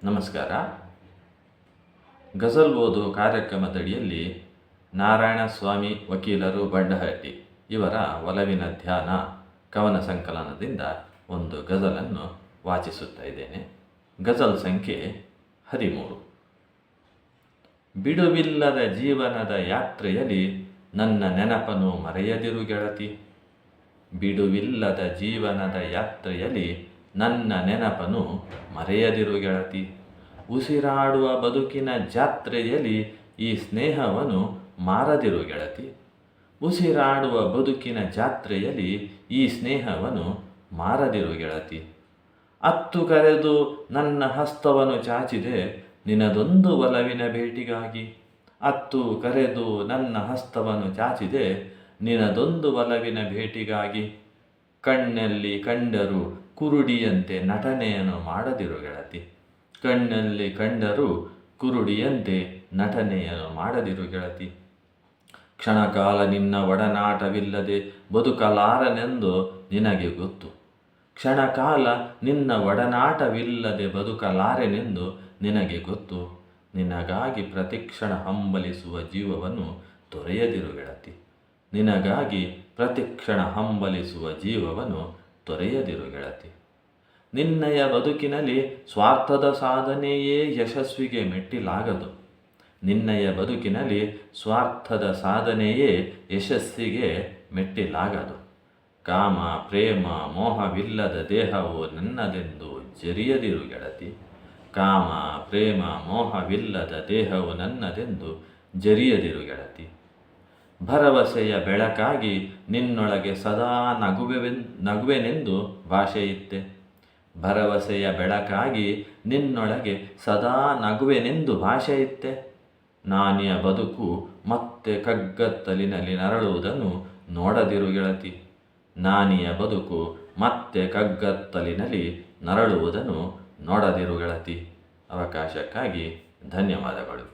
ನಮಸ್ಕಾರ. ಗಜಲ್ ಓದು ಕಾರ್ಯಕ್ರಮದಡಿಯಲ್ಲಿ ನಾರಾಯಣಸ್ವಾಮಿ ವಕೀಲರು ಬಂಡಹಟ್ಟಿ ಇವರ ಒಲವಿನ ಧ್ಯಾನ ಕವನ ಸಂಕಲನದಿಂದ ಒಂದು ಗಜಲನ್ನು ವಾಚಿಸುತ್ತಾ ಇದ್ದೇನೆ. ಗಜಲ್ ಸಂಖ್ಯೆ 13. ಬಿಡುವಿಲ್ಲದ ಜೀವನದ ಯಾತ್ರೆಯಲ್ಲಿ ನನ್ನ ನೆನಪನ್ನು ಮರೆಯದಿರು ಗೆಳತಿ. ಬಿಡುವಿಲ್ಲದ ಜೀವನದ ಯಾತ್ರೆಯಲ್ಲಿ ನನ್ನ ನೆನಪನ್ನು ಮರೆಯದಿರು ಗೆಳತಿ. ಉಸಿರಾಡುವ ಬದುಕಿನ ಜಾತ್ರೆಯಲ್ಲಿ ಈ ಸ್ನೇಹವನ್ನು ಮಾರದಿರು ಗೆಳತಿ. ಉಸಿರಾಡುವ ಬದುಕಿನ ಜಾತ್ರೆಯಲ್ಲಿ ಈ ಸ್ನೇಹವನ್ನು ಮಾರದಿರು ಗೆಳತಿ. ಅತ್ತು ಕರೆದು ನನ್ನ ಹಸ್ತವನ್ನು ಚಾಚಿದೆ ನಿನದೊಂದು ಒಲವಿನ ಭೇಟಿಗಾಗಿ. ಅತ್ತು ಕರೆದು ನನ್ನ ಹಸ್ತವನ್ನು ಚಾಚಿದೆ ನಿನದೊಂದು ಒಲವಿನ ಭೇಟಿಗಾಗಿ. ಕಣ್ಣಲ್ಲಿ ಕಂಡರೂ ಕುರುಡಿಯಂತೆ ನಟನೆಯನ್ನು ಮಾಡದಿರು ಗೆಳತಿ. ಕಣ್ಣಲ್ಲಿ ಕಂಡರೂ ಕುರುಡಿಯಂತೆ ನಟನೆಯನ್ನು ಮಾಡದಿರು ಗೆಳತಿ. ಕ್ಷಣಕಾಲ ನಿನ್ನ ಒಡನಾಟವಿಲ್ಲದೆ ಬದುಕಲಾರನೆಂದು ನಿನಗೆ ಗೊತ್ತು. ಕ್ಷಣಕಾಲ ನಿನ್ನ ಒಡನಾಟವಿಲ್ಲದೆ ಬದುಕಲಾರೆನೆಂದು ನಿನಗೆ ಗೊತ್ತು. ನಿನಗಾಗಿ ಪ್ರತಿಕ್ಷಣ ಹಂಬಲಿಸುವ ಜೀವವನ್ನು ತೊರೆಯದಿರು ಗೆಳತಿ. ನಿನಗಾಗಿ ಪ್ರತಿಕ್ಷಣ ಹಂಬಲಿಸುವ ಜೀವವನ್ನು ತೊರೆಯದಿರು ಗೆಳತಿ. ನಿನ್ನಯ ಬದುಕಿನಲ್ಲಿ ಸ್ವಾರ್ಥದ ಸಾಧನೆಯೇ ಯಶಸ್ವಿಗೆ ಮೆಟ್ಟಿಲಾಗದು. ನಿನ್ನಯ ಬದುಕಿನಲ್ಲಿ ಸ್ವಾರ್ಥದ ಸಾಧನೆಯೇ ಯಶಸ್ಸಿಗೆ ಮೆಟ್ಟಿಲಾಗದು. ಕಾಮ ಪ್ರೇಮ ಮೋಹವಿಲ್ಲದ ದೇಹವು ನನ್ನದೆಂದು ಜರಿಯದಿರು ಗೆಳತಿ. ಕಾಮ ಪ್ರೇಮ ಮೋಹವಿಲ್ಲದ ದೇಹವು ನನ್ನದೆಂದು ಜರಿಯದಿರು ಗೆಳತಿ. ಭರವಸೆಯ ಬೆಳಕಾಗಿ ನಿನ್ನೊಳಗೆ ಸದಾ ನಗುವೆನೆಂದು ಭಾಷೆಯಿತ್ತೆ. ಭರವಸೆಯ ಬೆಳಕಾಗಿ ನಿನ್ನೊಳಗೆ ಸದಾ ನಗುವೆನೆಂದು ಭಾಷೆಯಿತ್ತೆ. ನಾನಿಯ ಬದುಕು ಮತ್ತೆ ಕಗ್ಗತ್ತಲಿನಲ್ಲಿ ನರಳುವುದನ್ನು ನೋಡದಿರು ಗೆಳತಿ. ನಾನಿಯ ಬದುಕು ಮತ್ತೆ ಕಗ್ಗತ್ತಲಿನಲ್ಲಿ ನರಳುವುದನ್ನು ನೋಡದಿರು ಗೆಳತಿ. ಅವಕಾಶಕ್ಕಾಗಿ ಧನ್ಯವಾದಗಳು.